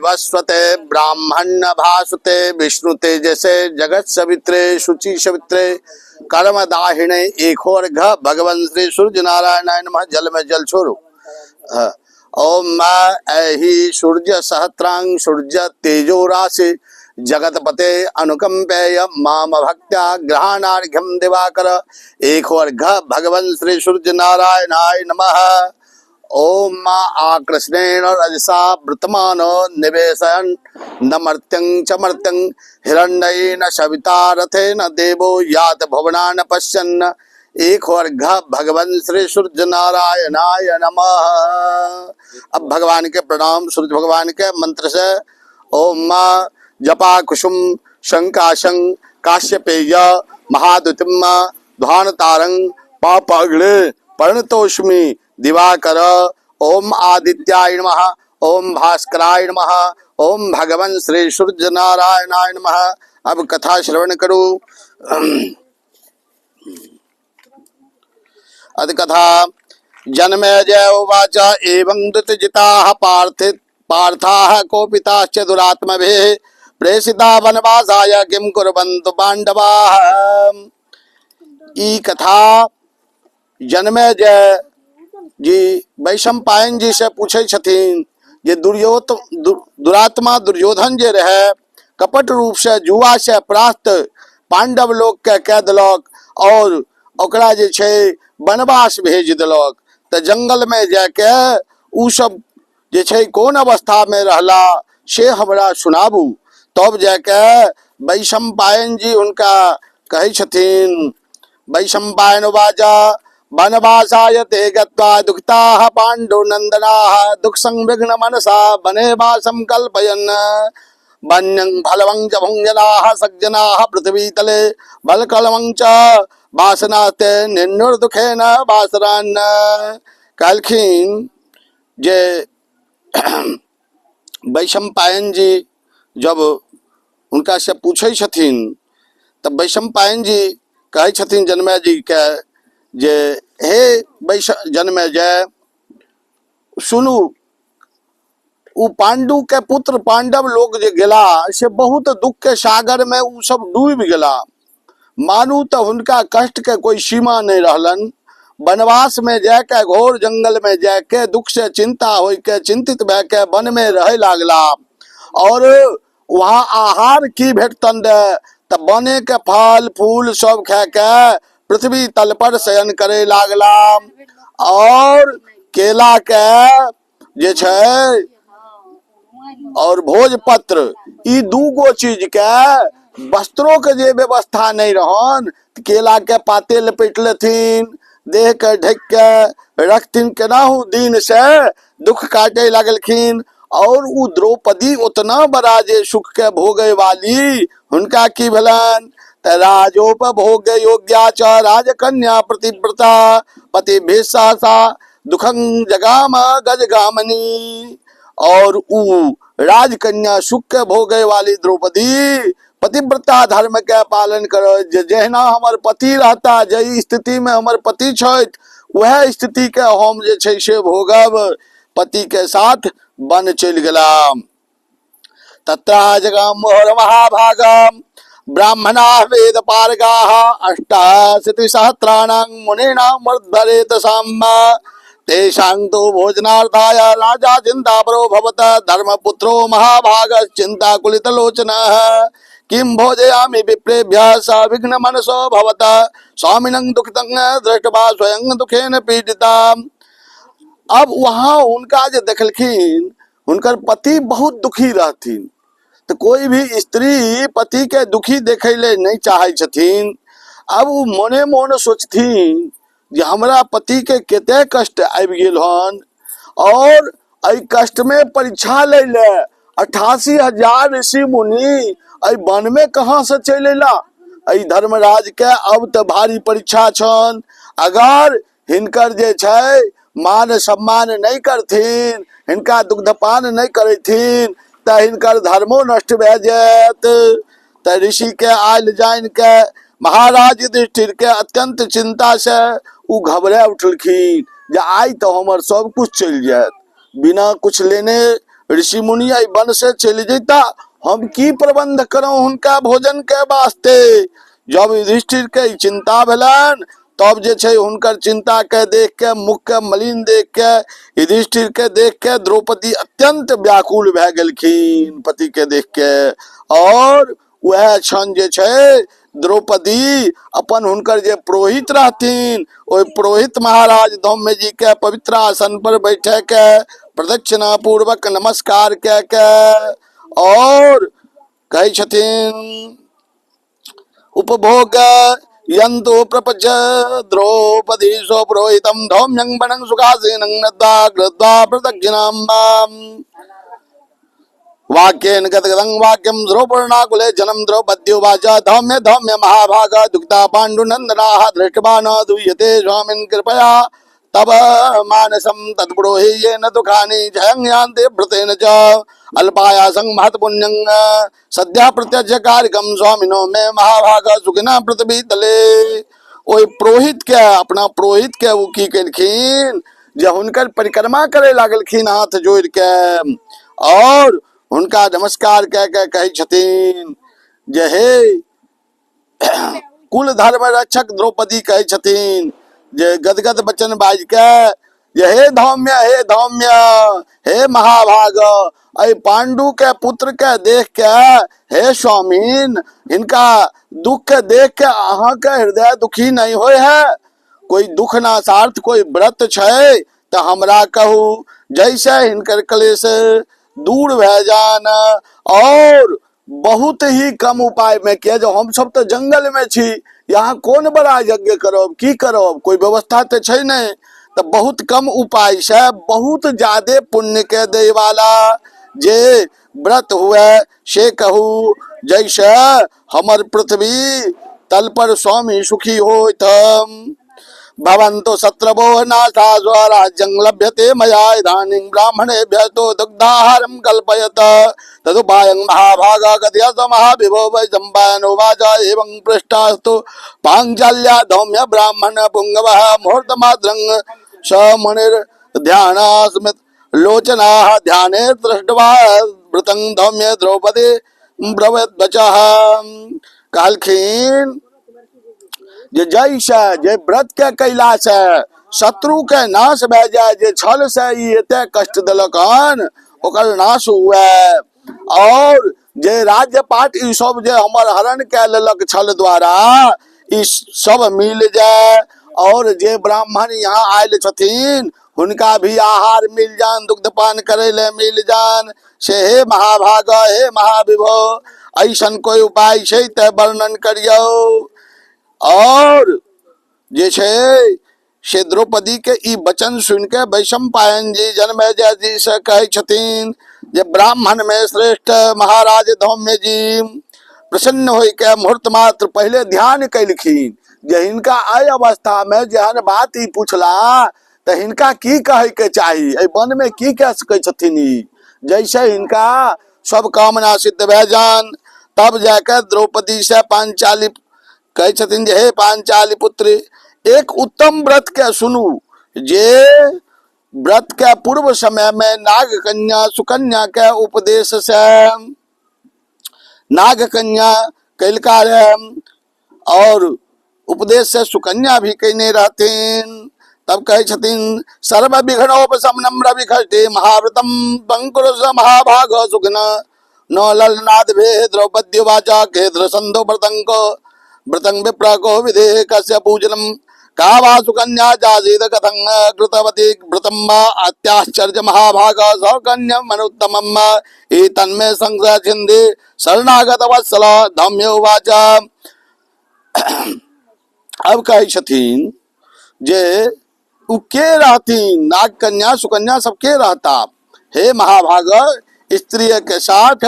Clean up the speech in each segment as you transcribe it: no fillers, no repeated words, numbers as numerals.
वस्वते ब्राह्मण भासुते विष्णु तेजसे जगत सवित्रे शुचि सवित्रे कर्म दाहिने एकोर घ भगवन् श्री सूर्य नारायणाय नमः। जल में जल छोड़ो। ओम ऐहि सूर्य सहस्रांग सूर्य तेजो राशि जगतपते अनुकंपेय माम भक्त्या ग्रहणार्घ्यम दिवाकर एकोर घ भगवन् श्री सूर्य नारायणाय नमः। ओम आकृष्णेन रजसा वृतमान निवेशयन् नमर्त्यं चमर्त्यं हिरण्येन सविता रथेन देवो यात भुवनान् पश्यन् एकोर्घ भगवन् श्री सूर्य नारायणाय नमः। अब भगवान के प्रणाम सूर्य भगवान के मंत्र से ओम जपा कुसुम शंकाशं काश्यपेय महाद्युतिम ध्वान तारंग पापगले पर्णतोष्मी दिवाकर ओम आदित्याय नमः ओम भास्कराय नमः ओम भगवन् श्री सूर्य नारायणाय नमः। अब कथा श्रवण करो। अद कथा जन्मेजय उवाच एवं दुतिजिताः पार्थाः कोपिताश्च दुरात्मभिः प्रेषिता वनवासाय किं कुर्वन्तु पांडवाः। ई कथा जन्मेजय जी वैशंपायन जी से पूछे छथिन जे दुरात्मा दुर्योधन जे रहे कपट रूप से जुआ से प्रास्त पांडव लोग के कह दिलक और ओकरा जे छे वनवास भेज दिलक। त जंगल में जाके उ सब जे छे कौन अवस्था में रहला से हमरा सुनाबू। तब जाके वैशंपायन जी उनका कहे छथिन। वैशंपायन वाचा वनवासाय ते गत्वा दुखिताः पाण्डुनन्दनाः दुख संविघ्न मनसा वने वासं कल्पयन् वन्यं फलवं च भुञ्जनाः सज्जनाः पृथ्वीतले बलकलवं च वासनास्ते निर्नुर्दुखेन वासरान्। कहलखिन जे वैशंपायन जी जब उनका से पूछे छथिन तब वैशंपायन जी कहे छथिन जन्मेजय जी के जे हे जन्मेजय सुनू उ पांडु के पुत्र पांडव लोग जे गेला से बहुत दुख के सागर में उ सब डूब गेला। मानू तो उनका कष्ट के कोई सीमा नहीं रहलन। वनवास में जाके घोर जंगल में जाके दुख से चिंता हो के चिंतित भय के वन में रहे लागला और वहाँ आहार की भेटतन तब बने के फल फूल सब खा के पृथ्वी तल पर शयन करे लागला और केला के जे छे और भोजपत्र ई दूगो चीज के वस्त्रों के जे व्यवस्था नहीं रहन केला के पाते लपेट लेथिन देह के ढक के रखथिन केनाहू दिन से दुख काटे लगलखिन। और उ द्रौपदी उतना बड़ा जे सुख के भोगे वाली हुनका की भेलन राजोपभोग योग्या च राजकन्या प्रतिव्रता पति भेषा दुखं जगाम गजगामनी। और उ राजकन्या सुख के भोगे वाली द्रौपदी पतिव्रता धर्म के पालन करो। जहना हमार पति रहता जई स्थिति में हमार पति छथि वह स्थिति के हम जे छै से भोगब। पति के साथ वन चल गेला। तत्रा जगाम मोहर महाभागम ब्राह्मणा वेद पारगाः अष्टाशीतिसहस्राणां मुनीनां वर्धरेत साम्मा तेषां तु भोजनार्थाय राजा चिन्तापरो भवत धर्मपुत्रो महाभागश्चिन्ताकुलितलोचनः किं भोजयामि विप्रेभ्यः स विघ्नमनसो भवत स्वामिनं दुःखितं दृष्ट्वा स्वयं दुखेन पीडिता। अब वहाँ उनका जो देखलखिन उनकर पति बहुत दुखी रहथिन तो कोई भी स्त्री पति के दुखी देखे ले नहीं चाहे छथिन। अब वो मोने मोन सोचथिन जे हमरा पति के केते कष्ट आबि गेल हन और एहि कष्ट में परीक्षा ले 88,000 ऋषि मुनि एहि वन में कहाँ से चले ला। एहि धर्मराज के अब तो भारी परीक्षा छन। अगर हिनकर जे छै मान सम्मान नहीं करथिन हिनका दुग्धपान नहीं करथिन त हिनकर धर्मो नष्ट भे जायत। त ऋषि के आयल जान के महाराज युधिष्ठिर के अत्यंत चिंता से उ घबरा उठलखिन जे आई तो हमर सब कुछ चल जायत बिना कुछ लेने ऋषि मुनि आई वन से चल जैता, हम की प्रबंध करो उनका भोजन के वास्ते। जब युधिष्ठिर के चिंता भेलन, तब जे छे हुनकर चिंता के देख के, मुख के मलिन देख के, युधिष्ठिर के देख के द्रौपदी अत्यंत व्याकुल भए गेलखिन पति के देख के। और वह क्षण जे छे द्रौपदी अपन हुनकर जे पुरोहित रहथिन, ओहि पुरोहित महाराज धौम्य जी के पवित्र आसन पर बैठे के प्रदक्षिणा पूर्वक नमस्कार के और कहे छथिन, उपभोग यंतो प्रपंच द्रौपदी सो पुरोहितम धौम्यं वनं सुखासीनं नत्वा कृत्वा प्रदक्षिणां वाक्येन गदगदं वाक्यं द्रौपर्णाकुले जनं द्रौपद्युवाच धौम्य धौम्य महाभागा दुक्ता पाण्डुनन्दनाः दृष्ट्वा न दूयते स्वामिन् कृपया तव मानसं तत्पुरोहि येन दुःखानि जयं यान्ति व्रतेन च अल्पायासं महत्पुण्यं सद्यः प्रत्यक्ष कार्यकं स्वामिनो मे महाभागा सुखिना पृथ्वी तले। ओहि पुरोहित के, अपना पुरोहित के वो की केलखिन जे हुनकर परिक्रमा करे लागलखिन हाथ जोड़ के, और हुनका नमस्कार के कहे छथिन जे हे कुल धर्म रक्षक द्रौपदी कहे छथिन जे गदगद वचन बाज के जे हे धौम्य हे महाभाग, अय पांडु के पुत्र के देख के हे स्वामीन, इनका दुख के देख के अहाँ के हृदय दुखी नहीं होय है। कोई दुख नासार्थ कोई व्रत छे तो हमरा कहू, जैसे हिनकर क्लेश दूर भे जान। और बहुत ही कम उपाय में किया, जो हम सब तो जंगल में छी, यहाँ कौन बड़ा यज्ञ करब, की करब, कोई व्यवस्था तो छै नहीं, तो बहुत कम उपाय से बहुत ज्यादा पुण्य के दे वाला जे व्रत हुए से कहू, जैसे हमर पृथ्वी तल पर स्वामी सुखी होतम। भवन्तो शत्रवो नाथा स्वराज्यं लभ्यते मया इदानीं ब्राह्मणेभ्यः तो दुग्धाहारं कल्पयत तदुपायं महाभागा कथयत महाविभो वैशम्पायनोवाच एवं पृष्टास्तु पाञ्चाल्या धौम्य ब्राह्मण पुंगवः मुहूर्तमात्रं स मुनिर्ध्यानास्मित लोचनाः ध्याने दृष्ट्वा वृतं धौम्य द्रौपदी ब्रवीद्वचः। कहलखिन जे जैसे जे व्रत के कैला से शत्रु के नाश भे जाए, जे छल से एते कष्ट दिलक हन ओकर नाश हुए, और जे राज्य पाट ई सब जे हमर हरण के लेलक छल द्वारा ई सब मिल जाए, और जे ब्राह्मण यहाँ आयल छथिन हुनका भी आहार मिल जान, दुग्धपान करे ले मिल जान। से हे महाभाग हे महाविभो, ऐसन कोई उपाय छै ते वर्णन करियो। और जे छे से द्रौपदी के ई वचन सुन के वैशंपायन जी जनमेजय जी से कहे छथिन जे ब्राह्मण में श्रेष्ठ महाराज धौम्य जी प्रसन्न होई के मुहूर्त मात्र पहले ध्यान कैलखिन जे हिनका आई अवस्था में जहन बात ई पूछला तो हिनका की कहे के चाही, ए वन में की कह सके छथिन ई, जैसे हिनका सब कामना सिद्ध भे जान। तब जाकर द्रौपदी से पांचाली कहे छथिन जे हे पांचाली पुत्री, एक उत्तम व्रत के सुनू, जे व्रत के पूर्व समय में नाग कन्या सुकन्या के उपदेश से नाग कन्या कैलका और उपदेश से सुकन्या भी कहने रहतीन। तब कहे छथिन सर्व विघ्नोपशमनम रविखष्टे महाव्रतम पंकुरुष महाभाग सुखना न ललनाद भे द्रौपद्युवाचा केद्र संधो व्रतंग व्रतं विप्रको विधे कस्य पूजनम का वा सुकन्या जासीद कथं कृतवती व्रतं वा अत्याश्चर्य महाभाग सौकन्यम मनुत्तमम एतन्मे संशय छिन्दे शरणागत वत्सल धम्योवाच। अब कहे छथिन जे उ के रहतीन, नाग कन्या सुकन्या सब के रहता। हे महाभाग, स्त्री के साथ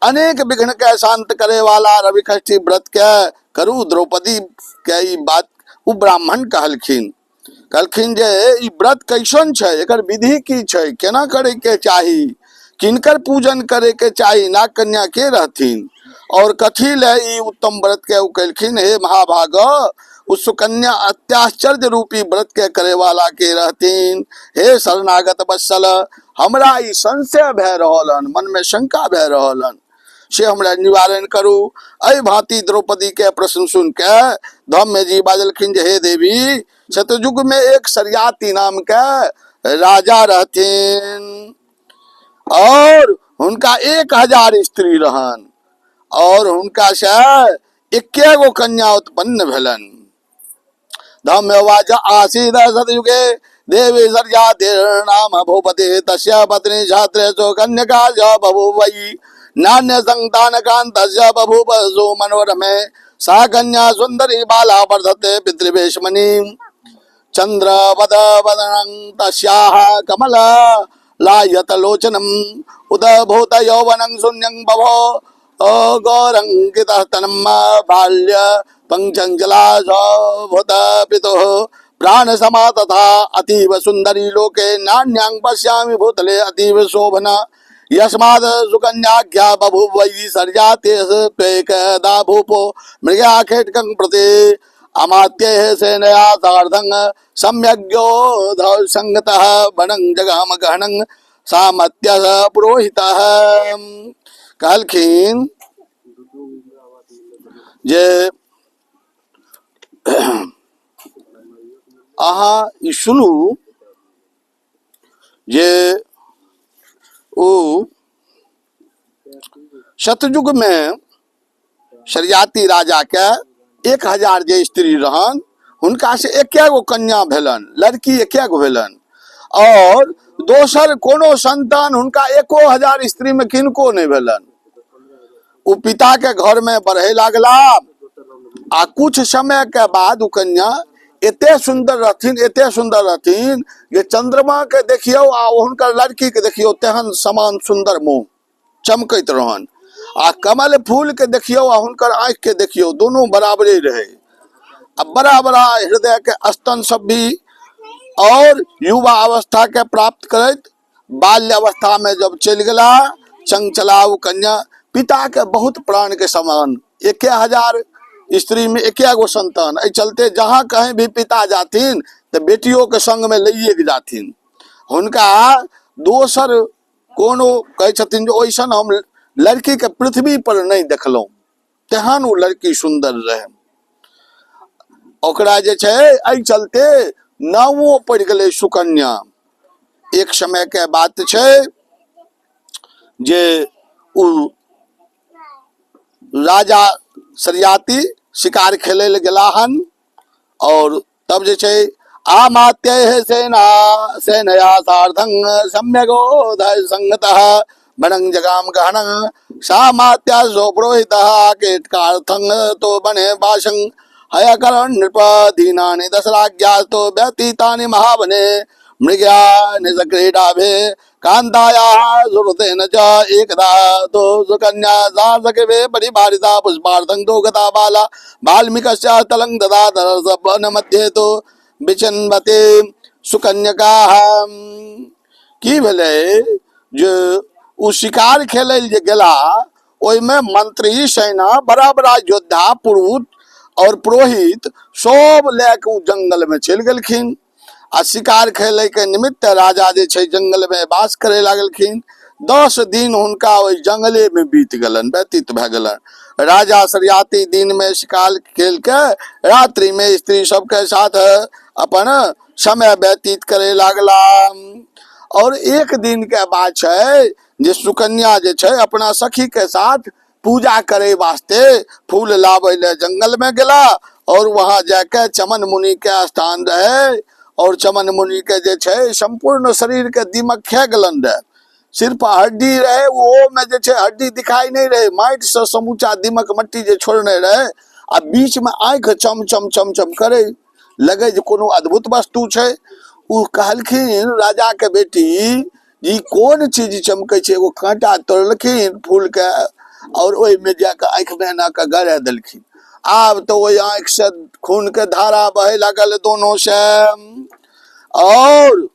अनेक विघ्न के शांत करे वाला रविखष्ठी व्रत के करू। द्रौपदी के ई बात उ ब्राह्मण कहलखिन जे ई व्रत कैसन छै, एकर विधि की छै, केना करे के चाही, किनकर पूजन करे के चाही, नाग कन्या के रहथिन और कथी ले ई उत्तम व्रत के उ कहलखिन। हे महाभाग, उस सुकन्या अत्याश्चर्य रूपी व्रत के करे वाला के रहतीन। हे शरणागत वत्सल, हमरा ई संशय भए रहल हन, मन में शंका भए रहल हन, से हमरा निवारण करू। अय भांति द्रौपदी के प्रश्न सुन के धम्म जी बाजलखिन जे हे देवी, सतयुग में एक सरियाती नाम के राजा रहथिन और हुनका 1000 स्त्री रहन और हुनका से 11 कन्या उत्पन्न भेलन। धम्मवाच आसीद सतयुगे देवी नाम भूपति तस्य पत्नी छात्रेषु कन्यका च बभूवै नान्य संतान कांतस्य बभूव सो मनोरमे सा कन्या सुंदरी बाला वर्धते पितृवेशमणि चंद्रवद वदनं तस्याः कमल लायत लोचनम उदभूत यौवनं शून्यं बभो गौरंकितः तनम बाल्य पंचंचला भूत पितुः प्राण समा तथा अतीव सुंदरी लोके नान्यां पश्यामि भूतले अतीव शोभना यस्माद् सुकन्याख्या बभूव वै सर्यातेकदा भूपो मृगाखेटकं प्रति अमात्यैः सेनया सार्धं सम्यग्यो संगतः वनं जगाम गहनं सामत्यः पुरोहितः। कहलखिन जे अहाँ ई सुनू जे ओ सतयुग में शरियाती राजा के 1000 जे स्त्री रहन, हुनका से 11 कन्या भेलन, लड़की 11 भेलन और दोसर कोनो संतान हुनका 1000 स्त्री में किनको नहीं भेलन। उ पिता के घर में बढ़े लागला आ कुछ समय के बाद उ कन्या एते सुंदर रहथिन जे चंद्रमा के देखियो आ हुनकर लड़की के देखियो तेहन समान सुंदर मुंह चमकैत रहन आ कमल फूल के देखियो आ हुनकर आंख के देखियो दोनों बराबरे रहे आ बड़ा बड़ा हृदय के स्तन सब भी और युवा अवस्था के प्राप्त करत बाल्य अवस्था में जब चल गला चंचला उ कन्या पिता के बहुत प्राण के समान 1000 स्त्री में 11 संतान। ऐ चलते जहाँ कहीं भी पिता जाथिन तो बेटियों के संग में लइए के जाथिन। हुनका दोसर कोनो कहे छथिन जो ओइसन हम लड़की के पृथ्वी पर नहीं देखलौं, तेहन उ लड़की सुंदर रहे। ओकरा जे छै ऐ चलते नामो पड़ गए सुकन्या। एक समय के बात छै जे उ राजा सरियाती शिकार खेले ले गेला हन और तब जे छै आमात्य सेनया सार्धं सम्यगो संगतः वनं जगाम गहनं सामात्या सो पुरोहितः केटकार्थं तो बने वाशं हयकरण नृपदीनानि दशराज्ञास्तो व्यतीतानि महावने मृग्या निजक्रीडाभे कांतायाः सुहृतेन च एकदा तो सुकन्या सार्धके परिभारिता पुष्पार्थं तो गता बाला वाल्मीकस्य तलं ददातः वन मध्ये तो विचन्वते सुकन्यकाः। की भेलै जे उ शिकार खेलै जे गेला ओइ में मंत्री सेना बड़ा बड़ा योद्धा पुरुष और पुरोहित सब लेके उ जंगल में चल गेलखिन आ शिकार खेले के निमित्त राजा जे छै जंगल में वास करे लागलखिन। 10 दिन हुनका ओइ जंगले में बीत गलन, व्यतीत भए गलन। राजा सरियाती दिन में शिकार खेल के रात्रि में स्त्री सबके साथ अपन समय व्यतीत करे लागला। और एक दिन के बाद छै जे सुकन्या जे छै अपना सखी के साथ पूजा करे वास्ते फूल लावे ले जंगल में गेला और वहां जाके चमन मुनि के स्थान रहे और चमन मुनि के जे छै संपूर्ण शरीर के दीमक खे गलन रहे, सिर्फ हड्डी रहे, वो में जे छै हड्डी दिखाई नहीं रहे, माटि से समूचा दीमक मट्टी जे छोड़ने रहे आ बीच में आंख चम चम चम चम करे लगे जे कोनो अद्भुत वस्तु छै। उ कहलखिन राजा के बेटी ई कोन चीज चमकै छै, एगो कांटा तोड़लखिन फूल के और ओइ में जाके आंख में एना के गड़ा देलखिन। आब तो ओइ आंख से खून के धारा बहे लागल दोनों से। और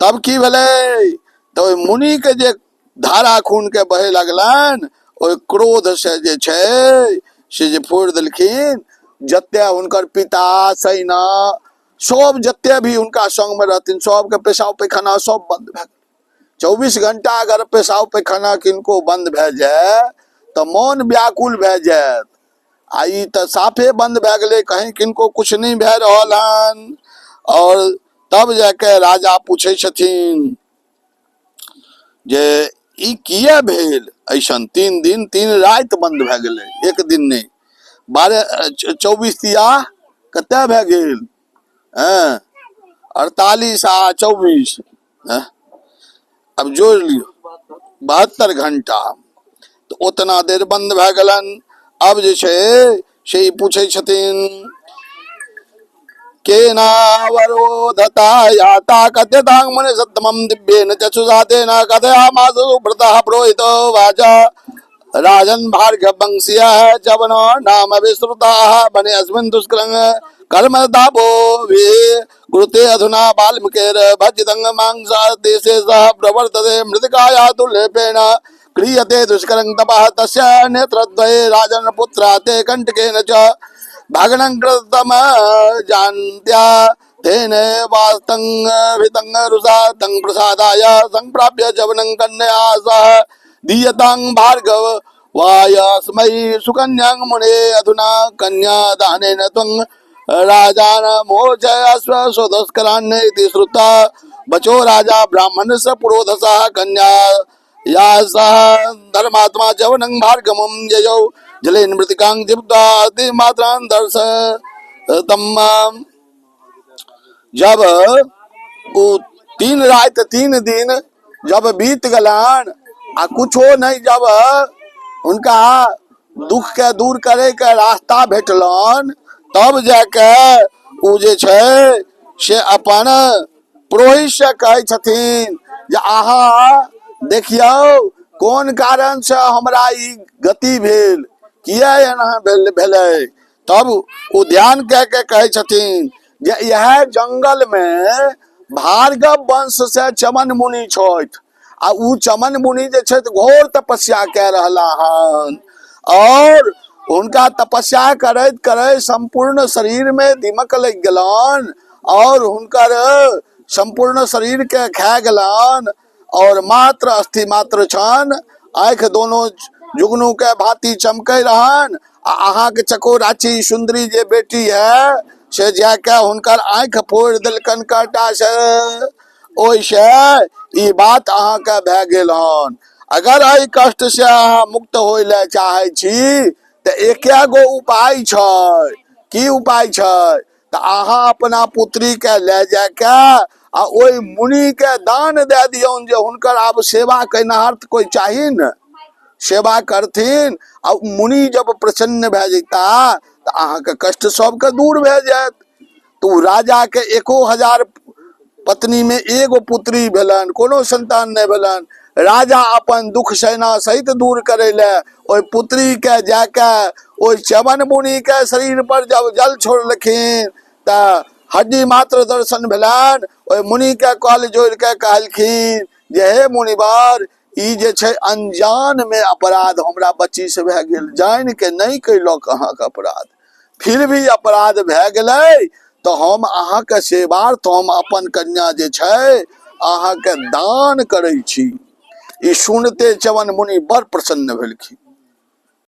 तब की भेलै तो मुनि के जे धारा खून के बहे लगलन ओइ क्रोध से जे छै से जे फोड़ देलखिन। जते हुनकर पिता सेना सब जते भी उनका संग में रहथिन सबके पेशाब पैखाना सब बंद भए गेल, 24 घंटा अगर पेशाब पैखाना किनको बंद भए जाए तो मन व्याकुल भए जायत। आ ई तो साफे बंद भए गेलै, कहीं किनको कुछ नहीं भए रहल हन। और तब जाके राजा पूछे छथिन जे ई किया भेल ऐसन, 3 दिन 3 रात बंद भए गेलै, एक दिन नहीं। 24 तिया कते भए गेल, 48 आ 24, अब जोड़ लियो 72 घंटा, तो उतना देर बंद भए गेलन। अब जे छै से ई पूछे छथिन केनावरोधता याता कथ्यतां मुने सत्तमं दिव्येन चक्षुषातेन कथयामास सुब्रतः पुरोहितो वाचा राजन भार्गव वंशीयः जवनो नाम विश्रुताः बने अस्मिन् दुष्कृतं कर्म दापो वे कृते अधुना वाल्मीकिर भजितं मांसा देशे सह प्रवर्तते मृतिकाया तुल्येन क्रियते दुष्करं तपः तस्य नेत्रद्वये राजन पुत्रा ते कंटकेन च भागनं कृतम जानत्या तेन वास्तं भितं रुषा तं प्रसादाय संप्राप्य जवनं कन्या सह दीयतां भार्गव वायस्मै सुकन्यां मुने अधुना कन्या दानेन त्वं राजान मोचयस्व स्वदस्करान् इति श्रुत्वा बचो राजा ब्राह्मण स पुरोधसः कन्या या सह धर्मात्मा जवनं भार्गवं ययौ जलेन मृतिकां जीवित्वा अतिमात्रां दर्श तम। जब वो 3 रात 3 दिन जब बीत गलन आ कुछो नहीं, जब उनका दुख के दूर करे के रास्ता भेटलन, तब जाके उ जे छै से अपन पुरोहित से कहे छथिन जे अहाँ देखियो कोन कारण से हमरा ई गति भेल, किया एना भेलै। तब वो ध्यान के कहे छथिन जे यह जंगल में भार्गव वंश से चमन मुनि छथि, आ उ चमन मुनि जे छथि घोर तपस्या कए रहला हन, और उनका तपस्या करैत करैत संपूर्ण शरीर में दीमक लग गेलन, और हुनकर संपूर्ण शरीर के खा गेलन, और मात्र अस्थि मात्र छन, आंख दोनों जुगनू के भांति चमकै रहन। अहाँ के चकोराची सुंदरी जे बेटी है से जाके हुनकर आंख फोड़ देलकन कांटा से, ओइसे ई बात अहाँ के भए गेल हन। अगर एहि कष्ट से अहाँ मुक्त होय ले चाहे छी तो एके गो उपाय छै। की उपाय छै? तो अहाँ अपना पुत्री के ले जाके आ ओइ मुनि के दान दे दियौन, जे हुनकर आब सेवा करनाहर कोई चाही न, सेवा करथिन। आ मुनि जब प्रसन्न भए जैता तो अहाँ के कष्ट सबके दूर भए जायत। तो राजा के 1000 पत्नी में एगो पुत्री भेलन, कोनो संतान नहीं भेलन। राजा अपन दुख सेना सहित दूर करे ले ओइ पुत्री के जाके ओइ चवन मुनि के शरीर पर जब जल छोड़लखिन त हड्डी मात्र दर्शन भेलन। ओइ मुनि के कल जोड़ के कहलखिन जे हे मुनिवर, ई जे छै अनजान में अपराध हमरा बच्ची से भए गेल, जान के नहीं कैलक अहाँ के अपराध, फिर भी अपराध भए गेलै, तो हम अहाँ के सेवा, तो हम अपन कन्या जे छै अहाँ के दान करे छी। ई सुनते चवन मुनि बड़ प्रसन्न भेलखिन।